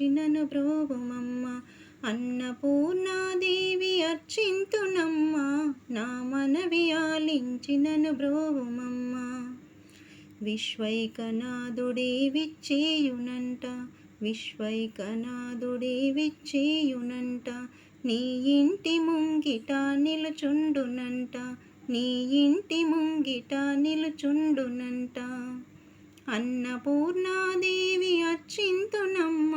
ఆలించినను బ్రోవుమమ్మ. అన్నపూర్ణాదేవి అర్చింతునమ్మ, నా మనవి ఆలించినను బ్రోవుమమ్మ. విశ్వైకనాథుడే విచ్చేయునంట, విశ్వైకనాథుడే విచ్చేయునంట, నీ ఇంటి ముంగిట నిలుచుండునంట, నీ ఇంటి ముంగిట నిలుచుండునంట. అన్నపూర్ణాదేవి అర్చింతునమ్మ,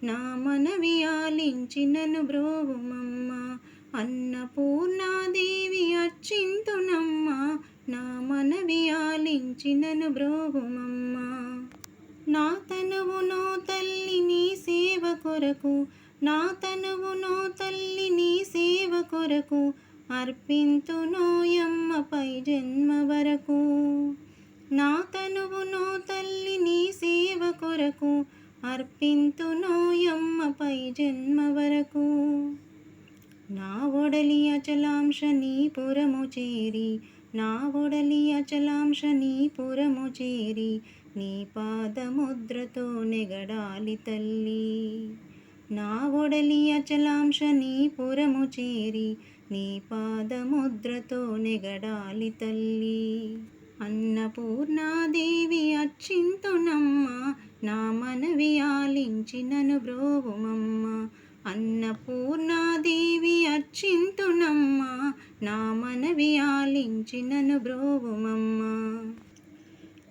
నా మనవి ఆలించినను బ్రోవుమమ్మ. అన్నపూర్ణాదేవి అర్చింతునమ్మ, నా మనవి ఆలించినను బ్రోవుమమ్మ. నా తనువునో తల్లి నీ సేవ కొరకు, నా తనువునో తల్లి నీ సేవ కొరకు, అర్పింతునోయమ్మ పై జన్మ వరకు. నా తనువునో తల్లి నీ సేవ కొరకు, అర్పింతునోయమ్మ పై జన్మ వరకు. నా ఒడలి అచలాంశ నీ పురము చేరి, నా ఒడలి అచలాంశ నీ పురము చేరి, నీ పాదముద్రతో నెగడాలి తల్లి. నా ఒడలి అచలాంశ నీ పురము చేరి, నీ పాదముద్రతో నెగడాలి తల్లి. అన్నపూర్ణాదేవి అర్చింతునమ్మ, నా మనవి ఆలించినను బ్రోవుమమ్మ. అన్నపూర్ణాదేవి అర్చింతునమ్మ, నా మనవి ఆలించినను బ్రోవుమమ్మ.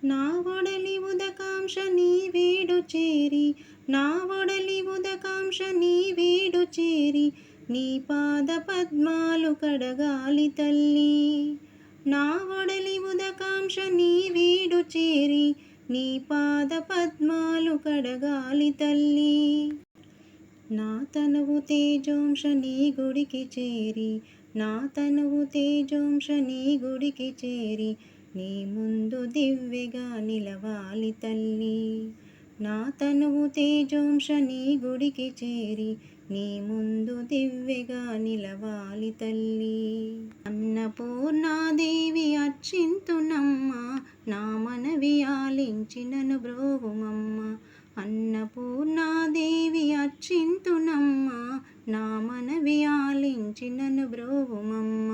నా ఒడలి ఉదకాంశ నీ వీడు చేరి, నా ఒడలి ఉదకాంశ నీ వీడు చేరి, నీ పాద పద్మాలు కడగాలి తల్లి. నా ఒడలి ఉదకాంశ నీ వీడు చేరి, నీ పాద పద్మాలు కడగాలి తల్లి. నా తనువు తేజోంశ నీ గుడికి చేరి, నా తనువు తేజోంశ నీ గుడికి చేరి, నీ ముందు దివ్యగా నిలవాలి తల్లి. నా తనువు తేజోంశ నీ గుడికి చేరి, నీ ముందు దివ్యగా నిలవాలి తల్లి. అన్నపూర్ణాదేవి అర్చింతునమ్మ, నా మనవి ఆలించినను బ్రోవుమమ్మ. అన్నపూర్ణాదేవి అర్చింతునమ్మ, నా మనవి ఆలించినను బ్రోవుమమ్మ.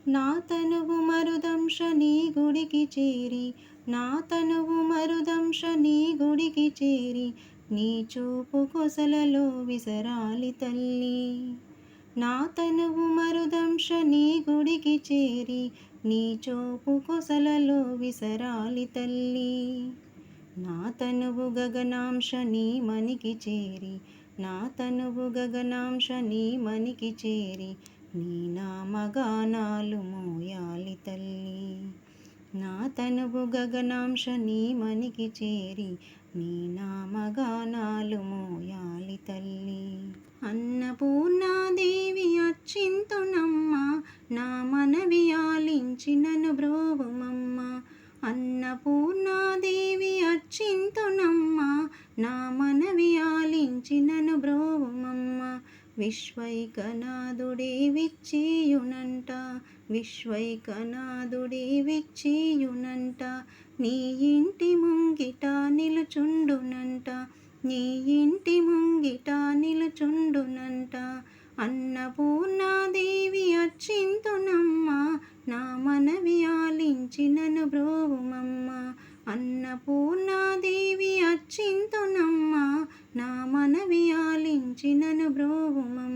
నా తనువు మరుదంశ నీ గుడికి చేరి, నా తనువు మరుదంశ నీ గుడికి చేరి, నీ చూపు కొసలలో విసరాలి తల్లి. నా తనువు మరుదంశ నీ గుడికి చేరి, నీ చూపు కొసలలో విసరాలి తల్లి. నా తనువు గగనాంశ నీ మనికి చేరి, నా తనువు గగనాంశ నీ మనికి చేరి, నీ నామగానాలు మోయాలి తల్లి. నా తనువు గగనాంశ నీ మనికి చేరి, నీ నామగానాలు మోయాలి తల్లి. అన్నపూర్ణాదేవి అర్చింతునమ్మ, నా మనవి ఆలించినను బ్రోవుమమ్మ. అన్నపూర్ణాదేవి అర్చింతునమ్మ, నా మనవి ఆలించినను బ్రోవుమమ్మ. విశ్వైకనాథుడే విచ్చేయునంట, విశ్వైకనాథుడే విచ్చేయునంట, నీ ఇంటి ముంగిట నిలుచుండునంట, నీ ఇంటి ముంగిట నిలుచుండునంట. అన్నపూర్ణాదేవి అర్చింతునమ్మ, నా మనవి ఆలించినను బ్రోవుమమ్మ. అన్నపూర్ణాదేవి అర్చింతునమ్మ, నా మనవి ఆలించినను బ్రోవుమమ్మ.